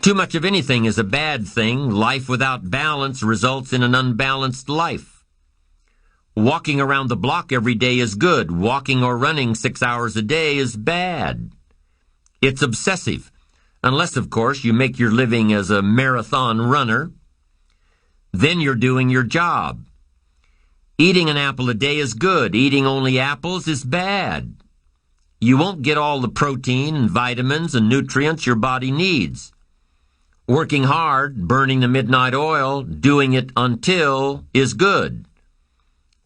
Too much of anything is a bad thing. Life without balance results in an unbalanced life. Walking around the block every day is good. Walking or running 6 hours a day is bad. It's obsessive. Unless, of course, you make your living as a marathon runner. Then you're doing your job. Eating an apple a day is good. Eating only apples is bad. You won't get all the protein and vitamins and nutrients your body needs. Working hard, burning the midnight oil, doing it until is good.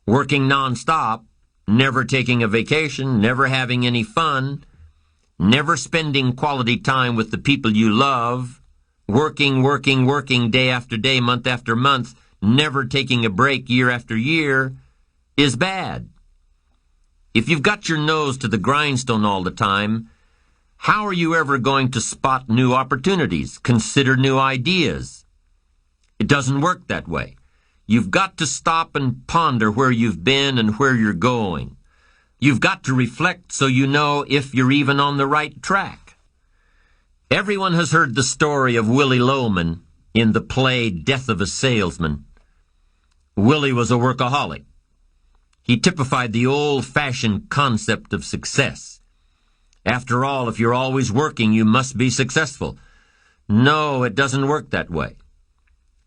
Working nonstop, never taking a vacation, never having any fun, never spending quality time with the people you love, working day after day, month after month, never taking a break year after year, is bad. If you've got your nose to the grindstone all the time, how are you ever going to spot new opportunities, consider new ideas? It doesn't work that way. You've got to stop and ponder where you've been and where you're going. You've got to reflect so you know if you're even on the right track. Everyone has heard the story of Willie Loman in the play Death of a Salesman. Willie was a workaholic. He typified the old-fashioned concept of success. After all, if you're always working, you must be successful. No, it doesn't work that way.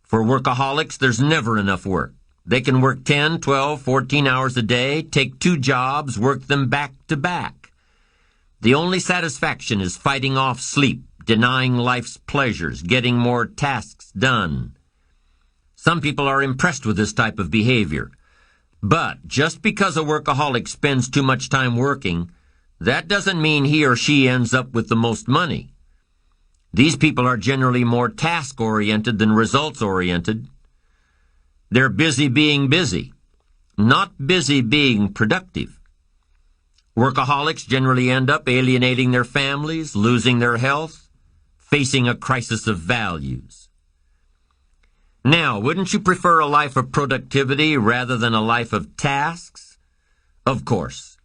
For workaholics, there's never enough work. They can work 10, 12, 14 hours a day, take 2 jobs, work them back to back. The only satisfaction is fighting off sleep, denying life's pleasures, getting more tasks done. Some people are impressed with this type of behavior. But just because a workaholic spends too much time working, that doesn't mean he or she ends up with the most money. These people are generally more task-oriented than results-oriented. They're busy being busy, not busy being productive. Workaholics generally end up alienating their families, losing their health, facing a crisis of values. Now, wouldn't you prefer a life of productivity rather than a life of tasks? Of course.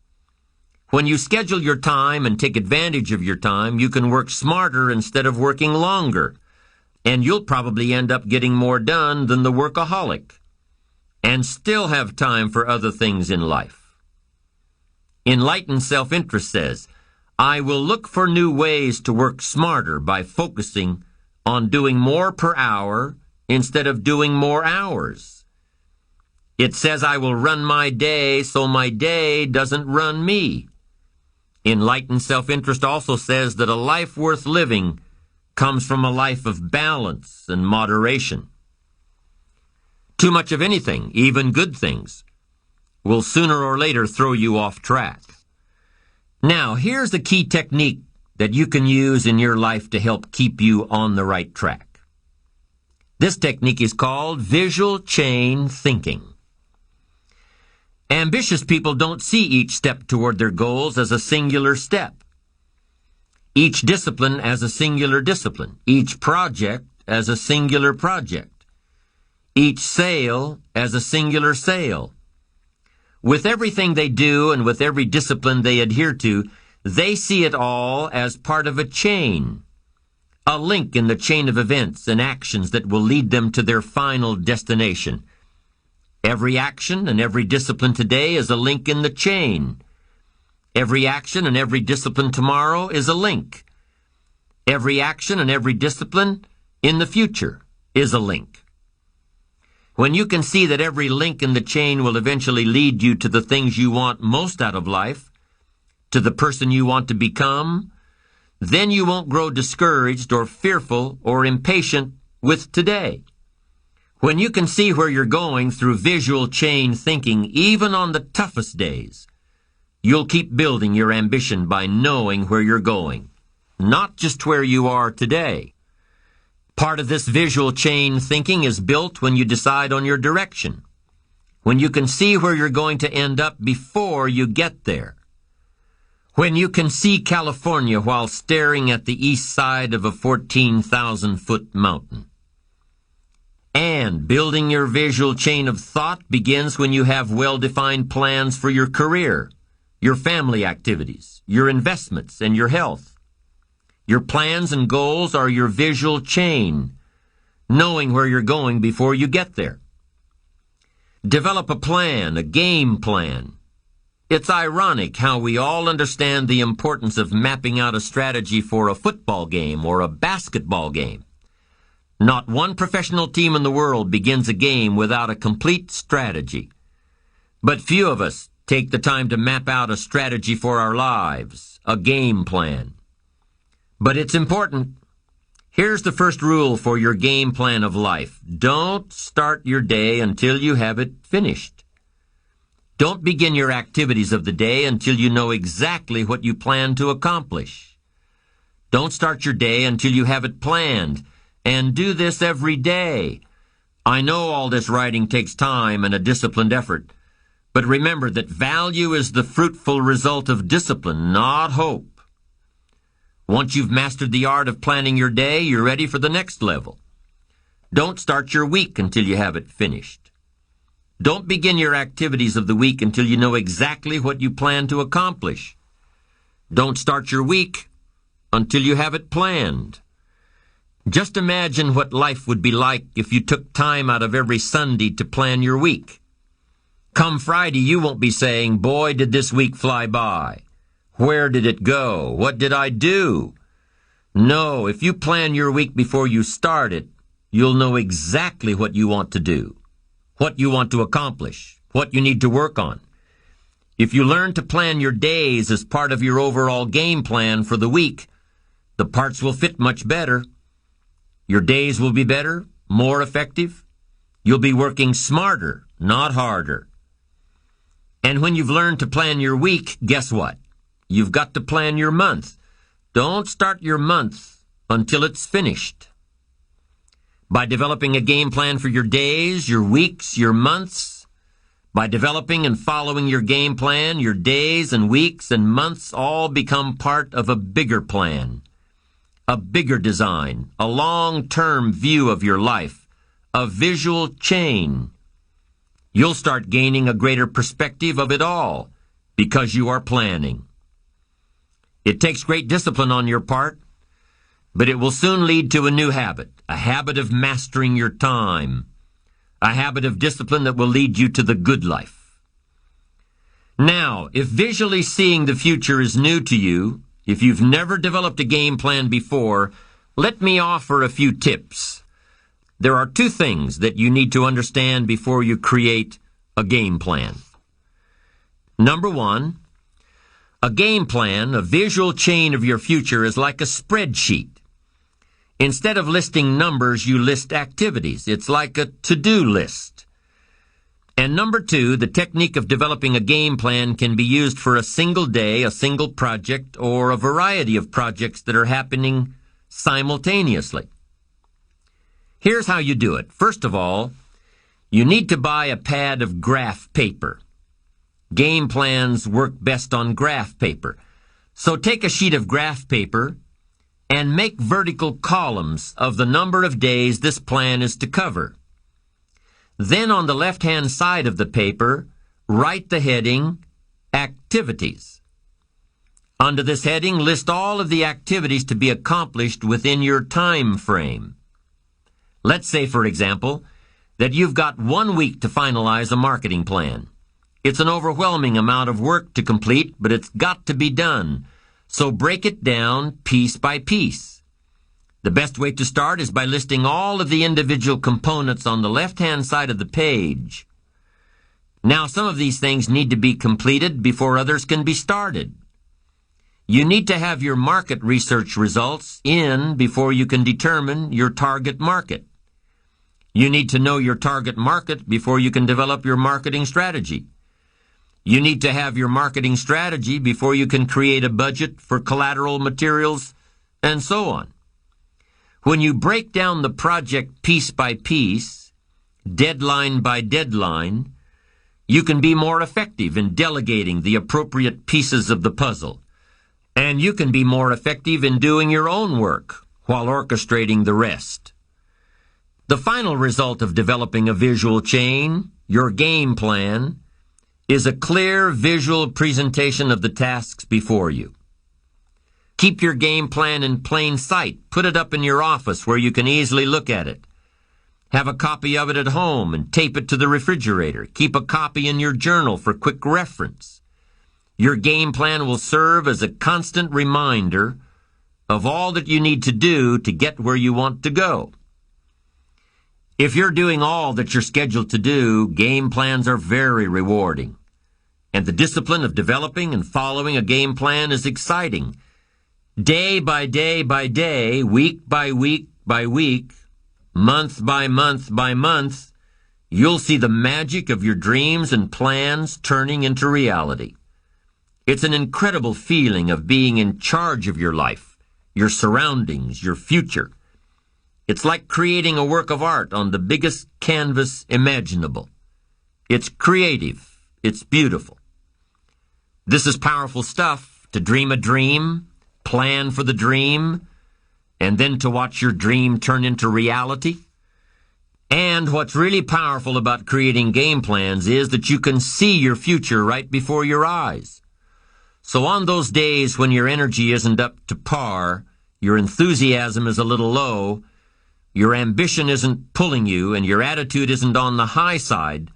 When you schedule your time and take advantage of your time, you can work smarter instead of working longer, and you'll probably end up getting more done than the workaholic, and still have time for other things in life. Enlightened self-interest says, I will look for new ways to work smarter by focusing on doing more per hour instead of doing more hours. It says I will run my day so my day doesn't run me. Enlightened self-interest also says that a life worth living comes from a life of balance and moderation. Too much of anything, even good things, will sooner or later throw you off track. Now, here's the key technique that you can use in your life to help keep you on the right track. This technique is called visual chain thinking. Ambitious people don't see each step toward their goals as a singular step. Each discipline as a singular discipline. Each project as a singular project. Each sale as a singular sale. With everything they do and with every discipline they adhere to, they see it all as part of a chain, a link in the chain of events and actions that will lead them to their final destination. Every action and every discipline today is a link in the chain. Every action and every discipline tomorrow is a link. Every action and every discipline in the future is a link. When you can see that every link in the chain will eventually lead you to the things you want most out of life, to the person you want to become, then you won't grow discouraged or fearful or impatient with today. When you can see where you're going through visual chain thinking, even on the toughest days, you'll keep building your ambition by knowing where you're going, not just where you are today. Part of this visual chain thinking is built when you decide on your direction, when you can see where you're going to end up before you get there, when you can see California while staring at the east side of a 14,000-foot mountain. And building your visual chain of thought begins when you have well-defined plans for your career, your family activities, your investments, and your health. Your plans and goals are your visual chain, knowing where you're going before you get there. Develop a plan, a game plan. It's ironic how we all understand the importance of mapping out a strategy for a football game or a basketball game. Not one professional team in the world begins a game without a complete strategy. But few of us take the time to map out a strategy for our lives, a game plan. But it's important. Here's the first rule for your game plan of life. Don't start your day until you have it finished. Don't begin your activities of the day until you know exactly what you plan to accomplish. Don't start your day until you have it planned, and do this every day. I know all this writing takes time and a disciplined effort, but remember that value is the fruitful result of discipline, not hope. Once you've mastered the art of planning your day, you're ready for the next level. Don't start your week until you have it finished. Don't begin your activities of the week until you know exactly what you plan to accomplish. Don't start your week until you have it planned. Just imagine what life would be like if you took time out of every Sunday to plan your week. Come Friday, you won't be saying, "Boy, did this week fly by. Where did it go? What did I do?" No, if you plan your week before you start it, you'll know exactly what you want to do, what you want to accomplish, what you need to work on. If you learn to plan your days as part of your overall game plan for the week, the parts will fit much better. Your days will be better, more effective. You'll be working smarter, not harder. And when you've learned to plan your week, guess what? You've got to plan your month. Don't start your month until it's finished. By developing a game plan for your days, your weeks, your months, by developing and following your game plan, your days and weeks and months all become part of a bigger plan, a bigger design, a long-term view of your life, a visual chain. You'll start gaining a greater perspective of it all because you are planning. It takes great discipline on your part, but it will soon lead to a new habit, a habit of mastering your time, a habit of discipline that will lead you to the good life. Now, if visually seeing the future is new to you, if you've never developed a game plan before, let me offer a few tips. There are two things that you need to understand before you create a game plan. Number one, a game plan, a visual chain of your future, is like a spreadsheet. Instead of listing numbers, you list activities. It's like a to-do list. And number two, the technique of developing a game plan can be used for a single day, a single project, or a variety of projects that are happening simultaneously. Here's how you do it. First of all, you need to buy a pad of graph paper. Game plans work best on graph paper. So take a sheet of graph paper and make vertical columns of the number of days this plan is to cover. Then on the left-hand side of the paper, write the heading, Activities. Under this heading, list all of the activities to be accomplished within your time frame. Let's say, for example, that you've got 1 week to finalize a marketing plan. It's an overwhelming amount of work to complete, but it's got to be done. So break it down piece by piece. The best way to start is by listing all of the individual components on the left-hand side of the page. Now, some of these things need to be completed before others can be started. You need to have your market research results in before you can determine your target market. You need to know your target market before you can develop your marketing strategy. You need to have your marketing strategy before you can create a budget for collateral materials, and so on. When you break down the project piece by piece, deadline by deadline, you can be more effective in delegating the appropriate pieces of the puzzle. And you can be more effective in doing your own work while orchestrating the rest. The final result of developing a visual chain, your game plan, is a clear visual presentation of the tasks before you. Keep your game plan in plain sight. Put it up in your office where you can easily look at it. Have a copy of it at home and tape it to the refrigerator. Keep a copy in your journal for quick reference. Your game plan will serve as a constant reminder of all that you need to do to get where you want to go. If you're doing all that you're scheduled to do, game plans are very rewarding. And the discipline of developing and following a game plan is exciting. Day by day by day, week by week by week, month by month by month, you'll see the magic of your dreams and plans turning into reality. It's an incredible feeling of being in charge of your life, your surroundings, your future. It's like creating a work of art on the biggest canvas imaginable. It's creative. It's beautiful. This is powerful stuff, to dream a dream, plan for the dream, and then to watch your dream turn into reality. And what's really powerful about creating game plans is that you can see your future right before your eyes. So on those days when your energy isn't up to par, your enthusiasm is a little low, your ambition isn't pulling you, and your attitude isn't on the high side,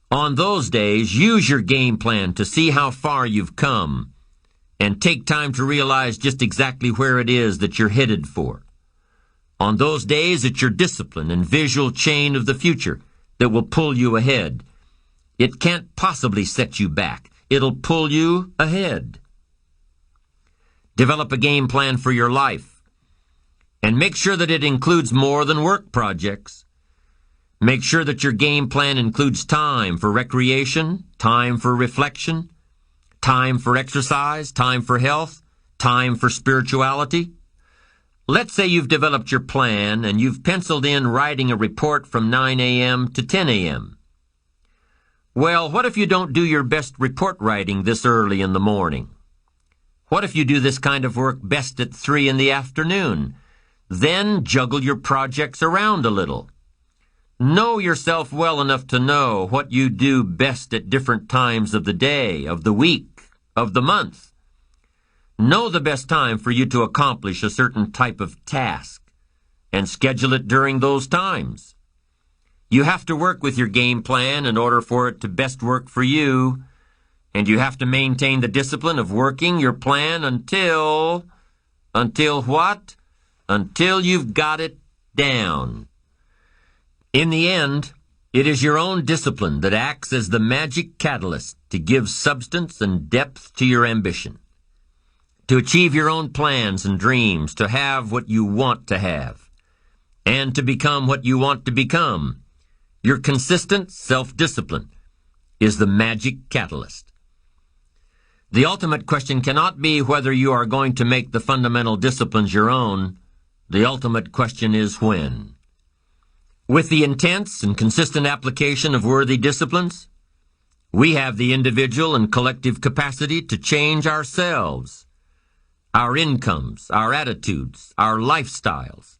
on those days, use your game plan to see how far you've come and take time to realize just exactly where it is that you're headed for. On those days, it's your discipline and visual chain of the future that will pull you ahead. It can't possibly set you back. It'll pull you ahead. Develop a game plan for your life, and make sure that it includes more than work projects. Make sure that your game plan includes time for recreation, time for reflection, time for exercise, time for health, time for spirituality. Let's say you've developed your plan and you've penciled in writing a report from 9 a.m. to 10 a.m. Well, what if you don't do your best report writing this early in the morning? What if you do this kind of work best at 3 in the afternoon? Then juggle your projects around a little. Know yourself well enough to know what you do best at different times of the day, of the week, of the month. Know the best time for you to accomplish a certain type of task and schedule it during those times. You have to work with your game plan in order for it to best work for you, and you have to maintain the discipline of working your plan until what? Until you've got it down. In the end, it is your own discipline that acts as the magic catalyst to give substance and depth to your ambition, to achieve your own plans and dreams, to have what you want to have, and to become what you want to become. Your consistent self-discipline is the magic catalyst. The ultimate question cannot be whether you are going to make the fundamental disciplines your own. The ultimate question is when. With the intense and consistent application of worthy disciplines, we have the individual and collective capacity to change ourselves, our incomes, our attitudes, our lifestyles,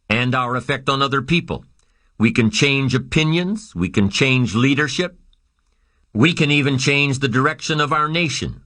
and our effect on other people. We can change opinions. We can change leadership. We can even change the direction of our nation.